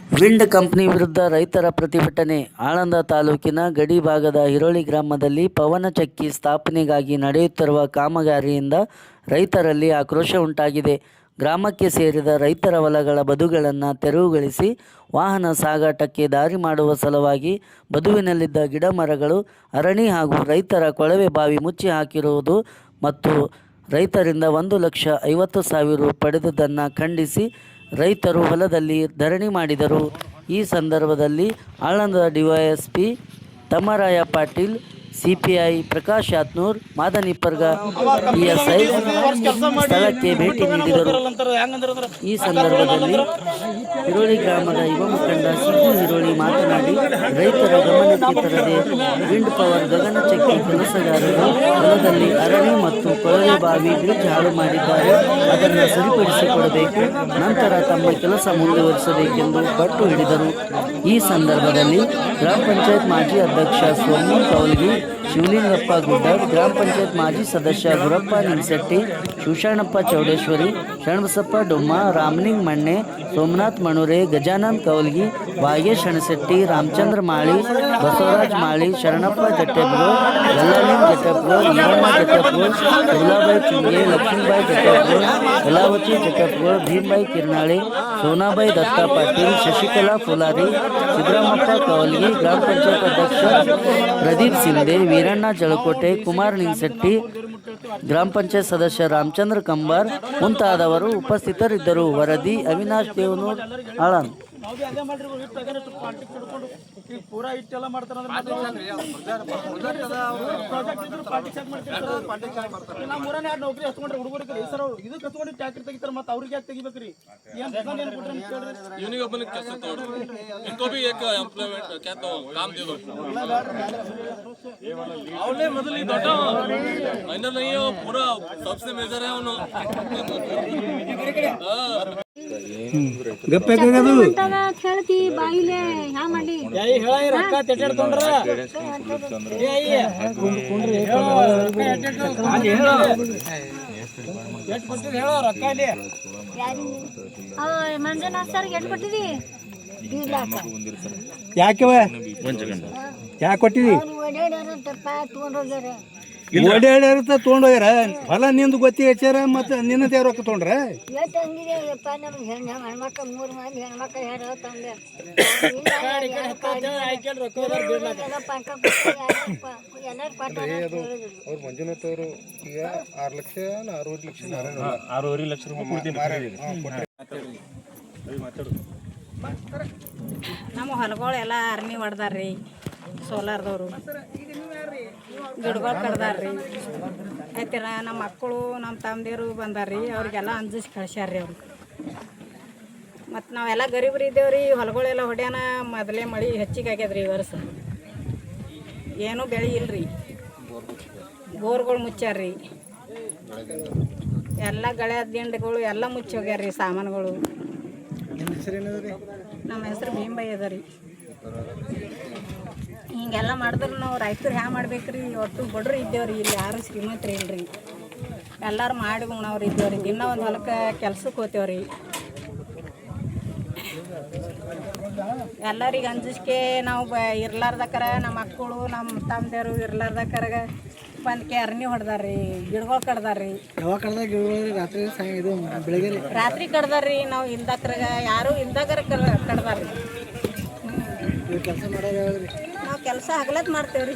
Wind company ವಿರುದ್ಧ ರೈತರ ಪ್ರತಿಭಟನೆ. ಆಳಂದ ತಾಲೂಕಿನ ಗಡಿ ಭಾಗದ ಹಿರೋಳಿ ಗ್ರಾಮದಲ್ಲಿ ಪವನಚಕ್ಕಿ ಸ್ಥಾಪನೆಗಾಗಿ ನಡೆಯುತ್ತಿರುವ ಕಾಮಗಾರಿಯಿಂದ ರೈತರಲ್ಲಿ ಆಕ್ರೋಶ ಉಂಟಾಗಿದೆ. ಗ್ರಾಮಕ್ಕೆ ಸೇರಿದ ರೈತರ ಹೊಲಗಳ ಬದುಗಳನ್ನು ತೆರವುಗೊಳಿಸಿ ವಾಹನ ಸಾಗಾಟಕ್ಕೆ ದಾರಿ ಮಾಡುವ ಸಲುವಾಗಿ ಬದುವಿನಲ್ಲಿದ್ದ ಗಿಡ ಮರಗಳು, ಅರಣಿ ಹಾಗೂ ರೈತರ ಕೊಳವೆ ಬಾವಿ ಮುಚ್ಚಿ ಹಾಕಿರುವುದು ಮತ್ತು ರೈತರಿಂದ 1,50,000 ರು ಪಡೆದುದನ್ನು ಖಂಡಿಸಿ ರೈತರು ಹೊಲದಲ್ಲಿ ಧರಣಿ ಮಾಡಿದರು. ಈ ಸಂದರ್ಭದಲ್ಲಿ Aland DYSP Tammaraya Patil, CPI Prakash Yatnur, Madanipparga PSI ಸ್ಥಳಕ್ಕೆ ಭೇಟಿ ನೀಡಿದರು. ಈ ಸಂದರ್ಭದಲ್ಲಿ ಹಿರೋಳಿ ಗ್ರಾಮದ ಯುವ ಮುಖಂಡ ಸಿದ್ದು ಹಿರೋಳಿ ಮಾತನಾಡಿ, ರೈತರ ಗಮನಕ್ಕೆ ತರದೆ ವಿಂಡ್ ಪವರ್ ಗಗನಚಕ್ಕಿ ಕೆಲಸಗಾರರು ಹೊಲದಲ್ಲಿ ಅರಣಿ ಮತ್ತು ಕೊಳವೆ ಬಾವಿ ಬ್ರಿಡ್ಜ್ ಹಾಳು ಮಾಡಿದ್ದಾರೆ. ಅದನ್ನು ಸರಿಪಡಿಸಿಕೊಡಬೇಕು, ನಂತರ ತಮ್ಮ ಕೆಲಸ ಮುಂದುವರಿಸಬೇಕೆಂದು ಪಟ್ಟು ಹಿಡಿದರು. ಈ ಸಂದರ್ಭದಲ್ಲಿ ಗ್ರಾಮ ಪಂಚಾಯತ್ ಮಾಜಿ ಅಧ್ಯಕ್ಷ ಸೋಮು ಕೌಲ್ಗಿ, ಶಿವಲಿಂಗಪ್ಪ ಗುಡ್ಡರ್, ಗ್ರಾಮ ಪಂಚಾಯತ್ ಮಾಜಿ ಸದಸ್ಯ ಗುರಪ್ಪ ನಿಂಗಸೆಟ್ಟಿ, ಶಿವಶರಣಪ್ಪ ಚೌಡೇಶ್ವರಿ, ಶರಣಬಸಪ್ಪ ಡೊಮ್ಮ, ರಾಮಲಿಂಗ್ ಮಣ್ಣೆ, ಸೋಮನಾಥ್ ಮಣುರೆ, ಗಜಾನಂದ್ ಕೌಲ್ಗಿ, ವಾಗೇಶ್ ಹಣಸೆಟ್ಟಿ, ರಾಮಚಂದ್ರ ಮಾಳಿ, ಬಸವರಾಜ್ ಮಾಳಿ, ಶರಣಪ್ಪ ಜಟ್ಟೆಪ್ಗೋಳ್, ಯಲ್ಲಾಲಿಂಗ್ ಜಟ್ಟೆಪ್ಗೋಳ್, ಈರಣ್ಣ ಜಟ್ಟೆಪ್ಗೋಳ್, ದುರ್ಲಾಬಾಯಿ ಚುಂಗೆ, ಲಕ್ಷ್ಮೀಬಾಯಿ ಜಟ್ಟೆಪ್ಗೋಳ್, ಕಲಾವತಿ ಜಟ್ಟೆಪ್ಗೋಳ್, ಭೀಮಬಾಯಿ ಕಿರ್ನಾಳಿ, ಸೋನಾಬಾಯಿ ದತ್ತಾ ಪಾಟೀಲ್, ಶಶಿಕಲಾ ಫುಲಾರಿ, ಸಿದ್ದರಾಮಪ್ಪ ಕೌಲ್ಗಿ, ಗ್ರಾಮ ಪಂಚಾಯತ್ ಅಧ್ಯಕ್ಷ ಪ್ರದೀಪ್ ಸಿಂಧೆ, ವೀರಣ್ಣ ಜಳಕೋಟೆ, ಕುಮಾರ್ ನಿಂಗಸೆಟ್ಟಿ, ಗ್ರಾಮ ಪಂಚಾಯತ್ ಸದಸ್ಯ ರಾಮಚಂದ್ರ ಕಂಬಾರ್ ಮುಂತಾದವರು ಉಪಸ್ಥಿತರಿದ್ದರು. ವರದಿ ಅವಿನಾಶ್ ದೇವನೂರ್, ಆಳಂದ್. ಪೂರಾ ಇಟ್ಟೆಲ್ಲ ಮಾಡ್ತಾರ ಮೂರನೇ ನೌಕರಿ ಹಚ್ಕೊಂಡ್ರೆ ಹುಡುಗರಿಗೆ ಸರ್ ಇದಕ್ಕೆ ಹಚ್ಕೊಂಡು ಟ್ಯಾಕ್ರಿ ತೆಗಿತಾರೆ, ಮತ್ತೆ ಅವ್ರಿಗೆ ಯಾಕೆ ತೆಗಿಬೇಕ್ರಿ? ಹೇಳ್ತಿ ಬಾಯಿಲೆ ಹ್ಯಾ ಮಾಡಿ ರೊಕ್ಕ ತೆಟ್ಟಾಡ್ಕೊಂಡ್ರ ರೊಕ್ಕ ಇಲ್ಲಿ ಮಂಜುನಾಥ್ ಸರ್ ಎಷ್ಟು ಕೊಟ್ಟಿದಿ? 2 लाख. ಯಾಕೆ ಯಾಕೆ ಕೊಟ್ಟಿದಿ? ಓಡಾಡಿರ್ತ ತೊಗೊಂಡೋಗ್ಯಾರ. ಹೊಲ ನಿಂದು ಗೊತ್ತಿ ಹೆಚ್ಚಾರ ಮತ್ತೆ ನಿನ್ನದ ಯಾವ ರೊಕ್ಕ ತೊಗೊಂಡ್ರ? ಹೆಣ್ಮಕ್ಳು 3 ಮಂದಿ ಹೆಣ್ಮಕ್ಳು ಅವ್ರು ಮಂಜುನಾಥ್ ಅವರು ಈಗ 6 ಲಕ್ಷ 6.5 ಲಕ್ಷ ರೂಪಾಯಿ ನಮ್ಮ ಹೊಲಗಳೆಲ್ಲ ಅರ್ನಿ ಹೊಡೆದಾರ್ರಿ, ಸೋಲಾರ್ದವರು ಗಿಡಗಳು ಕಡ್ದಾರ್ರಿ. ಆಯ್ತಿರ ನಮ್ಮ ಮಕ್ಕಳು ನಮ್ಮ ತಮ್ಮದೇರು ಬಂದಾರ್ರಿ, ಅವ್ರಿಗೆಲ್ಲ ಅಂಜಿಸಿ ಕಳ್ಸ್ಯಾರ್ರಿ ಅವ್ರು. ಮತ್ತು ನಾವೆಲ್ಲ ಗರೀಬ್ರು ಇದ್ದೇವ್ರಿ, ಹೊಲಗಳೆಲ್ಲ ಹೊಡ್ಯಾನ. ಮೊದಲೇ ಮಳೆ ಹೆಚ್ಚಿಗೆ ಆಗ್ಯದ್ರಿ ಈ ವರ್ಷ, ಏನೂ ಬೆಳೆ ಇಲ್ರಿ. ಬೋರ್ಗಳು ಮುಚ್ಚಾರ್ರಿ, ಎಲ್ಲ ಗಳೆ ದಿಂಡುಗಳು ಎಲ್ಲ ಮುಚ್ಚಿ ಹೋಗ್ಯಾರ್ರಿ ಸಾಮಾನುಗಳು. ನಮ್ಮ ಹೆಸರು ಭೀಮಬಾಯಿ ಅದ ರೀ. ಹಿಂಗೆಲ್ಲ ಮಾಡಿದ್ರೆ ನಾವು ರೈತರು ಹ್ಯಾ ಮಾಡ್ಬೇಕ್ರಿ? ಒಟ್ಟು ಬಡ್ರು ಇದ್ದೇವ್ರಿ, ಇಲ್ಲಿ ಯಾರು ಶ್ರೀಮಂತರು ಇಲ್ರಿ, ಎಲ್ಲರೂ ಮಾಡಿ ಉಣ್ಣವ್ರು ಇದ್ದೇವ್ರಿ. ದಿನ ಒಂದು ಹೊಲಕ್ಕೆ ಕೆಲ್ಸಕ್ಕೆ ಹೋಗ್ತೇವ್ರಿ. ಎಲ್ಲರಿಗೆ ಅಂಜಿಸ್ಕೆ ನಾವು ಇರ್ಲಾರ್ದಕ್ಕರ ನಮ್ಮ ಮಕ್ಕಳು ನಮ್ಮ ತಮ್ಮದೇರು ಇರ್ಲಾರ್ದಕ್ಕರ ಬಂದ್ಕೆ ಅರ್ನಿ ಹೊಡೆದಾರ್ರಿ, ಗಿಡಗಳು ಕಡ್ದಾರ್ರಿ. ರಾತ್ರಿ ಕಡ್ದಾರ್ರಿ. ನಾವು ಇಲ್ದಕ್ರಾಗ ಯಾರು ಇಲ್ದಾಗರ ಕಡ್ದಾರ್ರಿ. ನಾವು ಕೆಲಸ ಹಗಲತ್ ಮಾಡ್ತೇವ್ರಿ,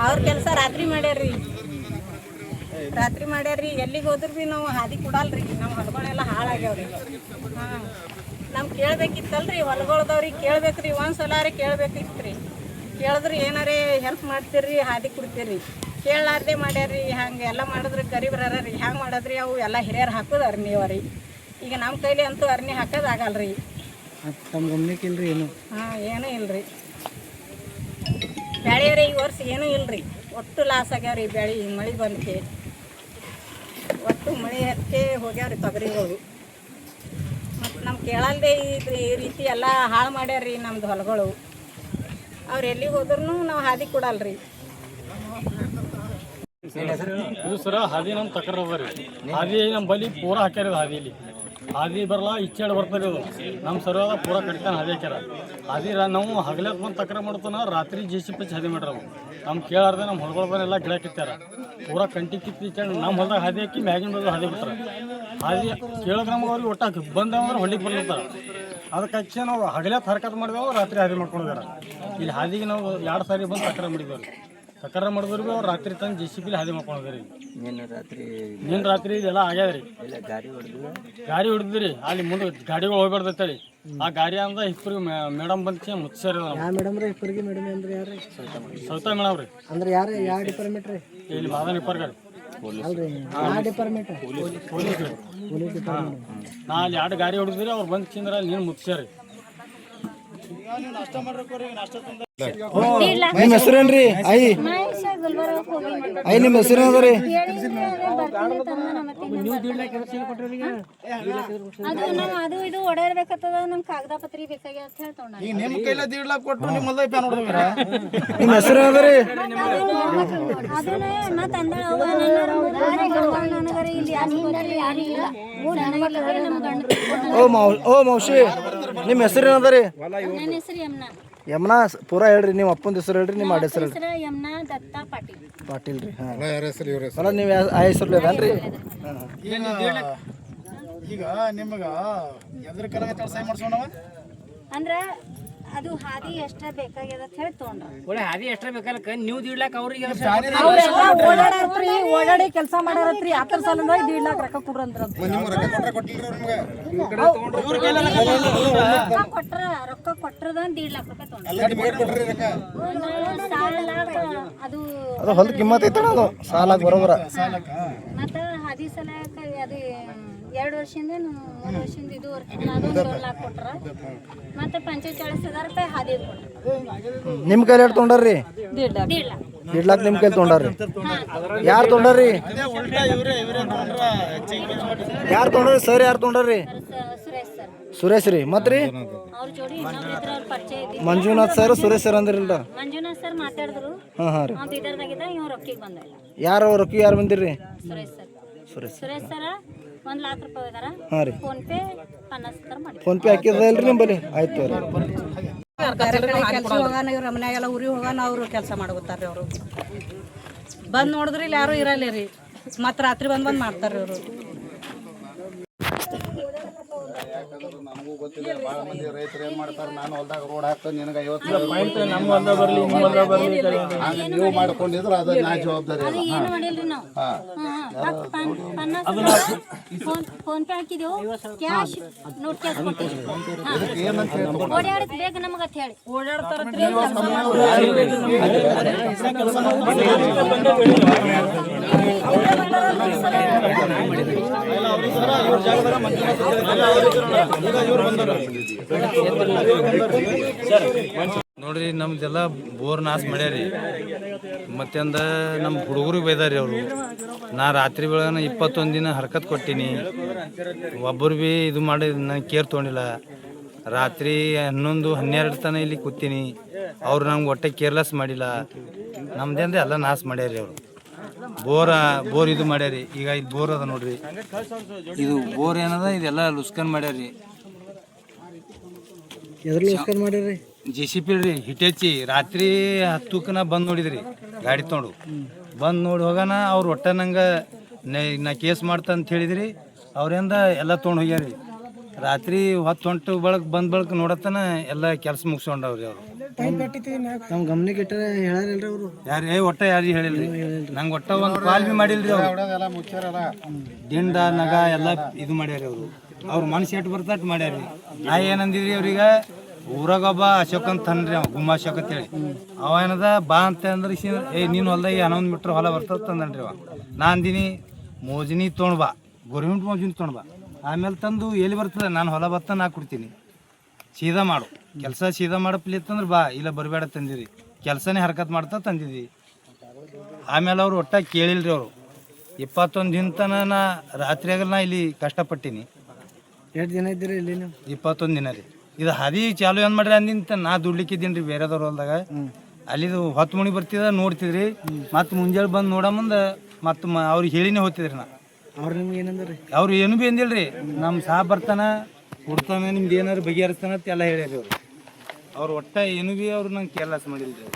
ಅವ್ರ ಕೆಲಸ ರಾತ್ರಿ ಮಾಡ್ಯಾರ್ರಿ. ಎಲ್ಲಿಗೆ ಹೋದ್ರು ಭೀ ನಾವು ಹಾದಿ ಕೊಡಲ್ರಿ. ನಮ್ಮ ಹೊಲಗಳೆಲ್ಲ ಹಾಳಾಗ್ಯಾವ್ರಿ. ಹಾಂ, ನಮ್ಗೆ ಕೇಳ್ಬೇಕಿತ್ತಲ್ರಿ, ಹೊಲಗಳದವ್ರಿಗೆ ಕೇಳ್ಬೇಕ್ರಿ. ಒಂದ್ಸಲಾರಿ ಕೇಳ್ಬೇಕಿತ್ತು ರೀ. ಕೇಳಿದ್ರೆ ಏನಾರೇ ಹೆಲ್ಪ್ ಮಾಡ್ತೀರಿ, ಹಾದಿ ಕೊಡ್ತೀರಿ. ಕೇಳಲಾರ್ದೆ ಮಾಡ್ಯಾರ್ರಿ. ಹಂಗೆ ಎಲ್ಲ ಮಾಡಿದ್ರೆ ಗರೀಬ್ರ ರೀ. ಹ್ಯಾಂಗೆ ಮಾಡೋದ್ರಿ? ಅವು ಎಲ್ಲ ಹಿರಿಯರು ಹಾಕೋದು ಅರ್ನಿ ಅವರಿ. ಈಗ ನಮ್ಮ ಕೈಲಿ ಅಂತೂ ಅರ್ನಿ ಹಾಕೋದಾಗಲ್ರಿ. ತಮ್ಮ ಗಮನಕ್ಕೆ ಇಲ್ರಿ ಏನು? ಹಾಂ, ಏನೂ ಇಲ್ರಿ. ಬೆಳೆಯರಿ ಈ ವರ್ಷ ಏನೂ ಇಲ್ರಿ. ಒಟ್ಟು ಲಾಸ್ ಆಗ್ಯಾವ್ರಿ ಬೆಳೆ. ಮಳೆ ಬಂದಕ್ಕೆ ಒಟ್ಟು ಮಳೆ ಹತ್ತಕ್ಕೆ ಹೋಗ್ಯಾವ್ರಿ ತೊಗರಿಗಳು. ಮತ್ತು ನಮ್ಮ ಕೇಳಲ್ದೆ ಈ ರೀತಿ ಎಲ್ಲ ಹಾಳು ಮಾಡ್ಯಾರ್ರಿ ನಮ್ದು ಹೊಲಗಳು. ಅವ್ರು ಎಲ್ಲಿಗೆ ಹೋದ್ರೂ ನಾವು ಹಾದಿ ಕೊಡಲ್ರಿ. ಇದು ಸರ ಹಾದಿ ನಮ್ಮ ತಕರ ಅದ ರೀ. ಹಾದಿ ನಮ್ಮ ಬಲಿ ಪೂರ ಹಾಕ್ಯಾರ ಹಾದಿಲಿ. ಹಾದಿ ಬರಲ್ಲ ಇಚ್ಚೆಡ್ ಬರ್ತಾರೆ ಅದು ನಮ್ಮ ಸರಿಯಾದ ಪೂರ ಕಟ್ತಾನೆ ಹಾದಿ ಹಾಕ್ಯಾರ ಹಾದಿ ನಾವು ಹಗಲಕ್ಕೆ ಬಂದು ತಕ್ರ ಮಾಡ್ತಾನ ರಾತ್ರಿ JCB ಹಾದಿ ಮಾಡ್ರ ನಮ್ಮ ಕೇಳಾರ್ದೆ ನಮ್ಮ ಹೊಲಗಳೆಲ್ಲ ಗಿಡ ಕಿತ್ತಾರ ಪೂರ ಕಂಟಿ ಕಿತ್ತು ನಮ್ಮ ಹೊಲದಾಗ ಹಾದಿ ಹಾಕಿ ಮ್ಯಾಗಿನ ಬಂದು ಹಾದಿ ಬಿಟ್ಟಾರ ಹಾದಿ ಕೇಳಿದ್ರೆ ನಮ್ಗೆ ಅವ್ರಿಗೆ ಒಟ್ಟಾಕಿ ಬಂದಂದ್ರೆ ಹೊಲಿಗೆ ಬರ್ಲಿರ್ತಾರೆ ಅದಕ್ಕೆ ಹಚ್ಚಿ ನಾವು ಹಗಲಕ್ಕೆ ಹರ್ಕತ್ ಮಾಡಿದೆವು ರಾತ್ರಿ ಹಾದಿ ಮಾಡ್ಕೊಂಡಿದ್ದಾರೆ ಇಲ್ಲಿ ಹಾದಿಗೆ ನಾವು 2 ಸಾರಿ ಬಂದು ತಕ್ರ ಮಾಡಿದ್ದೇವೆ ತಕರ ಮಾಡಿದ್ರು ಅವ್ರು ರಾತ್ರಿ ತಂದು JCB ಹಾದಿ ಮಾಡ್ಕೊಂಡಿದ್ದಾರೆ ನಿನ್ನ ರಾತ್ರಿ ಇದೆಲ್ಲ ಆಗ್ಯಾದ್ರಿ ಗಾಡಿ ಹೊಡೆದ್ರಿ ಅಲ್ಲಿ ಮುಂದೆ ಗಾಡಿಗಳು ಹೋಗ್ಬಾರ್ದೈತಳಿ ಆ ಗಾಡಿ ಅಂದ ಇಬ್ಬರಿಗೆ ಮೇಡಮ್ ಬಂದು ಮುಚ್ಚಾರ ಸೌತಾ ಮೇಡಮ್ ರೀ ಅಂದ್ರೆ ಯಾರು ಯಾವ ಡಿಪಾರ್ಟ್ಮೆಂಟ್ ರೀ ಇಲ್ಲಿ ಮಾದನ್ ಇಪ್ಪರ್ಗಾರಿ ಯಾವ ಡಿಪಾರ್ಟ್ಮೆಂಟ್ ಪೊಲೀಸ್ ರೀ ನಾ ಅಲ್ಲಿ 2 ಗಾಡಿ ಹೊಡೆದ್ರಿ ಅವ್ರು ಬಂದು ಚಿಂದ್ರ ಅಲ್ಲಿ ನೀನು ಮುಚ್ಚಾರಿ ನಿಮ್ಮ ಹೆಸರೇನ್ರಿ ಐ ಐ ನಿಮ್ಮ ಹೆಸರು ಅದ ರೀ ಅದು ಇದು ಓಡಾಡ್ಬೇಕತ್ತದ ನಮ್ ಕಾಗದ ಪತ್ರಿ ಬೇಕಾಗಿ ಅಂತ ಹೇಳಿ ತಗೊಂಡ ಈಗ ನಿಮ್ಮ ಕೈಲೇ 1.5 ಲಕ್ಷ ಕೊಟ್ಟು ನಿಮ್ಮ ಹೊಲದಾಗ ಪ್ಯಾನ್ ಹೊಡೆದ್ರ ನಿಮ್ಮ ಹೆಸರು ಅದ ರೀ ಅದನ್ನ ಮತ್ತ ಅಂದಳ ನನಗರ ಇಲ್ಲಿ ಯಾರು ಇಲ್ಲ ನಮ್ಮ ಗಂಡ ಓ ಮೌಶಿ ನಿಮ್ಮ ಹೆಸರು ಏನದ ರೀ ನನ್ನ ಹೆಸರು ಯಮ್ನಾ ಪೂರಾ ಹೇಳ್ರಿ ನಿಮ್ಮ ಅಪ್ಪನ ಹೆಸರು ಹೇಳ್ರಿ ನಿಮ್ಮ ಅಡ್ಡ ಹೆಸರು ಹೇಳ್ರಿ ಯಮ್ನಾ ದತ್ತಾ ಪಾಟೀಲ್ ರೀ ಹಾಂ ಯಾರ ಹೆಸರು ಇವ್ರ ಹೆಸರು ಅಲ್ಲ ನೀವು ಆ ಹೆಸರು ಅದೇನ್ರಿ ಈಗ ನಿಮಗ ಎದ್ರ ಕಲ ಸಹಾಯ ಮಾಡ್ಸೋಣವ ಅಂದ್ರ ಅದು ಹಾದಿ ಎಷ್ಟ ಬೇಕಾಗ್ಯದ ಅಂತ ಹೇಳಿ ತಗೊಂಡ್ರ ಹಾದಿ ಎಷ್ಟ ಬೇಕಲ್ಲ ನೀವು ದಿಡ್ಲಾಕ ಅವ್ರಿಗೆ ಓಡಾಡಿ ಕೆಲಸ ಮಾಡ್ಯಾರತ್ರಿ ಆತರ ಸಲಂದಾಗ 1.5 ಲಕ್ಷ ರೊಕ್ಕ ಕೊಡ್ರಂದ್ರ ನಿಮ್ಮ ರೊಕ್ಕ ಕೊಟ್ಟಿಲ್ರಿ ನಿಮ್ಗೆ ರೊಕ್ಕ ಕೊಟ್ರದ 1.5 ಲಕ್ಷ ರೂಪಾಯಿ ತಗೊಂಡ್ರ ಅಲ್ಲ ನಿಮ್ಗೆ ಕೊಟ್ರಿ ರೊಕ್ಕ ಅದು ಹೊಲದ ಕಿಮ್ಮತ್ ಐತಣ ಅದು ಸಾಲ ಬರೋಬರ ಮತ್ತ ಹಾದಿ ಸಲಕ ಅದು 2 ವರ್ಷದಿಂದ 3 ವರ್ಷದಿಂದ ಇದು ಅದೊಂದು 1 ಲಕ್ಷ ಕೊಟ್ರ ಮತ್ತೆ 45,000 ರೂಪಾಯಿ ಹಾದಿ ಕೊಟ್ರ ನಿಮ್ಮ ಕೈಲಿ ಎಷ್ಟು ತೊಗೊಂಡಾರ್ರಿ 1.5 ಲಕ್ಷ ನಿಮ್ಮ ಕೈಲಿ ತೊಗೊಂಡಾರ್ರಿ ಯಾರು ತೊಗೊಂಡಾರ್ರಿ ಯಾರು ತೊಗೊಂಡ್ರಿ ಸರ್ ಯಾರು ತೊಗೊಂಡಾರ್ರಿ ಸುರೇಶ್ ಸರ್ ಸುರೇಶ್ ರೀ ಮತ್ ರೀ ಅವ್ರ ಜೋಡಿ ಇನ್ನೊಬ್ರು ಇದ್ರ ಅವ್ರ ಪರಿಚಯ ಇದ್ದಿದ್ದು ಮಂಜುನಾಥ್ ಸರ್ ಸುರೇಶ್ ಸರ್ ಅಂದ್ರಿಲ್ಲ ಮಂಜುನಾಥ್ ಸರ್ ಮಾತಾಡಿದ್ರು ಹಾಂ ಹಾಂ ರೀ ಅವ್ನು ಬೀದರ್ದಾಗಿದ್ದ ಇವ್ ರೊಕ್ಕಿಗೆ ಬಂದಿಲ್ಲ ಯಾರು ರೊಕ್ಕಿ ಯಾರು ಬಂದಿರ್ರಿ ಸುರೇಶ್ ಸರ 1 ಲಕ್ಷ ರೂಪಾಯಿ ಇದಾರ ಹಾಂ ರೀ ಫೋನ್ ಪೇ 50,000 ಮಾಡಿ ಫೋನ್ ಪೇ ಹಾಕಿದ್ರಲ್ರಿ ನಿಂಬಲ್ಲಿ ಆಯ್ತು ರೀ ಕೆಲಸ ಹೋಗಾನ ಇವ್ರ ಮನ್ಯಾಗೆಲ್ಲ ಊರಿಗೆ ಹೋಗಾನ ಅವರು ಕೆಲಸ ಮಾಡ್ಕೊತಾರ್ರಿ ಅವರು ಬಂದು ನೋಡಿದ್ರಿ ಇಲ್ಲಿ ಯಾರು ಇರಲ್ಲ ರೀ ಮತ್ತೆ ರಾತ್ರಿ ಬಂದು ಮಾಡ್ತಾರ್ರಿ ಅವರು ನಮಗೂ ಗೊತ್ತಿಲ್ಲ ಭಾಳ ಮಂದಿ ರೈತರು ಏನ್ ಮಾಡ್ತಾರೆ ನಾನು ಹೊಲ್ದಾಗ ರೋಡ್ ಹಾಕ್ತೇನೆ ನಿನಗೆ 50 ನಮ್ಮ ಹೊಲ್ದಾಗ ಬರಲಿ ನಿಮ್ಮ ಹೊಲ್ದಾಗ ಬರಲಿ ಹಾಗೆ ನೀವು ಮಾಡ್ಕೊಂಡಿದ್ರೆ ಅದು ನಾ ಜವಾಬ್ದಾರಿ ಅದು ಏನು ಮಾಡಿಲ್ರಿ ನಾವು ಫೋನ್ ಪೇ ಹಾಕಿದೆವು ಕ್ಯಾಶ್ ನೋಟ್ ಕ್ಯಾಶ್ ಕೊಟ್ಟಿವಿ ಓಡಾಡಕ್ ಬೇಕು ನಮಗೆ ಅಂತ ಹೇಳಿ ಓಡಾಡ್ತಾರತ್ರಿ ನೋಡ್ರಿ ನಮ್ದೆಲ್ಲ ಬೋರ್ ನಾಶ ಮಾಡ್ಯಾರಿ ಮತ್ತಂದ ನಮ್ಮ ಹುಡುಗರಿಗೆ ಬೈದಾರಿ ಅವರು ನಾ ರಾತ್ರಿ ಬೆಳಗನ 21 ದಿನ ಹರ್ಕತ್ ಕೊಟ್ಟೀನಿ ಒಬ್ಬರು ಭೀ ಇದು ಮಾಡಿ ನನಗೆ ಕೇರ್ ತೊಗೊಂಡಿಲ್ಲ ರಾತ್ರಿ 11, 12 ತನ ಇಲ್ಲಿ ಕೂತೀನಿ ಅವ್ರು ನಮ್ಗೆ ಒಟ್ಟೆ ಕೇರ್ಲೆಸ್ ಮಾಡಿಲ್ಲ ನಮ್ದಿಂದ ಎಲ್ಲ ನಾಶ ಮಾಡ್ಯಾರಿ ಅವರು ಬೋರ್ ಇದು ಮಾಡ್ಯಾರಿ ಈಗ ಇಲ್ಲಿ ಬೋರ್ ಅದ ನೋಡ್ರಿ ಇದು ಬೋರ್ ಏನದ ಇದೆಲ್ಲ ಲುಸ್ಕನ್ ಮಾಡ್ಯಾರಿ ಮಾಡಿರಿ JCB ರೀ ಹಿಟೆಚ್ಚಿ ರಾತ್ರಿ 10 ಬಂದು ನೋಡಿದ್ರಿ ಗಾಡಿ ತೊಗೊಂಡು ಬಂದು ನೋಡಿ ಹೋಗೋಣ ಅವ್ರು ಒಟ್ಟ ನಂಗೆ ನಾ ಕೇಸ್ ಮಾಡ್ತಾ ಅಂತ ಹೇಳಿದ್ರಿ ಅವ್ರಿಂದ ಎಲ್ಲ ತೊಗೊಂಡು ಹೋಗ್ಯಾರಿ ರಾತ್ರಿ ಹೊತ್ತು ಬಂದ ಬಳಕ ನೋಡತನ ಎಲ್ಲ ಕೆಲಸ ಮುಗಿಸ್ಕೊಂಡವ್ರಿ ಅವರು ನಮ್ಮ ಗಮನಕ್ಕೆ ಇಟ್ಟರೆ ಹೇಳಾರಿಲ್ರಿ ಅವರು ಯಾರು ಒಟ್ಟ ಯಾರಿಗೆ ಹೇಳಿಲ್ರಿ ನಂಗೆ ಒಟ್ಟ ಒಂದು ಕಾಲ್ ಭೀ ಮಾಡಿಲ್ರಿ ಅವ್ರು ದಿಂಡ ನಗ ಎಲ್ಲ ಇದು ಮಾಡ್ಯಾರಿ ಅವ್ರು ಮನುಷ್ಯ ಎಟ್ಟು ಬರ್ತಟ್ ಮಾಡ್ಯಾರಿ ನಾ ಏನಂದಿದ್ರಿ ಅವ್ರಿಗೆ ಊರಾಗೊಬ್ಬ ಅಶೋಕ್ ಅಂತ ಅನ್ರಿ ಅವ ಗುಮ್ಮ ಅಶೋಕ್ ಅಂತೇಳಿ ಅವ ಏನದ ಬಾ ಅಂತ ಅಂದ್ರೆ ನೀನು ಹೊಲ್ದಾಗ 11 ಮೀಟ್ರ್ ಹೊಲ ಬರ್ತದ ಅಂದನ್ರಿ ಅವ ನಾ ಅಂದಿನಿ ಮೋಜಿನಿ ತೊಗೊಂಡು ಬಾ ಗೌರ್ಮೆಂಟ್ ಮೋಜಿನಿ ತೊಗೊಂಡು ಬಾ ಆಮೇಲೆ ತಂದು ಎಲ್ಲಿ ಬರ್ತದೆ ನಾನು ಹೊಲ ಬತ್ತ ನಾ ಕೊಡ್ತೀನಿ ಸೀದಾ ಮಾಡು ಕೆಲಸ ಸೀದಾ ಮಾಡಪ್ಲಿ ಅಂತಂದ್ರೆ ಬಾ ಇಲ್ಲ ಬರಬೇಡ ತಂದಿರಿ ಕೆಲಸನೇ ಹರ್ಕತ್ ಮಾಡ್ತಾ ತಂದಿದ್ವಿ ಆಮೇಲೆ ಅವ್ರು ಒಟ್ಟ ಕೇಳಿಲ್ರಿ ಅವರು 21 ದಿನ ತನ ನಾ ರಾತ್ರಿಯಾಗಲ್ಲ ನಾ ಇಲ್ಲಿ ಕಷ್ಟಪಟ್ಟೀನಿ ಎಷ್ಟು ದಿನ ಇದ್ದೀರಿ ಇಲ್ಲಿ ನೀವು 21 ದಿನ ರೀ ಇದು ಹಾದಿ ಚಾಲು ಏನು ಮಾಡ್ರಿ ಅಂದಿಂತ ನಾ ದುಡ್ಲಿಕ್ಕಿದ್ದೀನಿ ರೀ ಬೇರೆದವ್ರ ಹೊಲ್ದಾಗ ಅಲ್ಲಿದು 10 ಮಣಿ ಬರ್ತಿದ ನೋಡ್ತಿದ್ರಿ ಮತ್ತು ಮುಂಜಾನೆ ಬಂದು ನೋಡೋ ಮುಂದೆ ಮತ್ತು ಅವ್ರಿಗೆ ಹೇಳಿನೇ ಹೋಗ್ತಿದ್ರಿ ನಾ ಅವ್ರು ನಿಮ್ಗೆ ಏನಂದ್ರಿ? ಅವ್ರು ಏನು ಭೀ ಅಂದಿಲ್ರಿ, ನಮ್ಮ ಸಹ ಬರ್ತಾನ ಕೊಡ್ತಾನೆ, ನಿಮ್ದು ಏನಾರು ಬಗೆಹರಿಸ್ತಾನ ಅಂತ ಎಲ್ಲ ಹೇಳ್ಯಾರಿ ಅವ್ರು. ಅವ್ರು ಒಟ್ಟ ಏನು ಭೀ ಅವ್ರು ನಂಗೆ ಕೇರ್ಲೆಸ್ ಮಾಡಿಲ್ರಿ.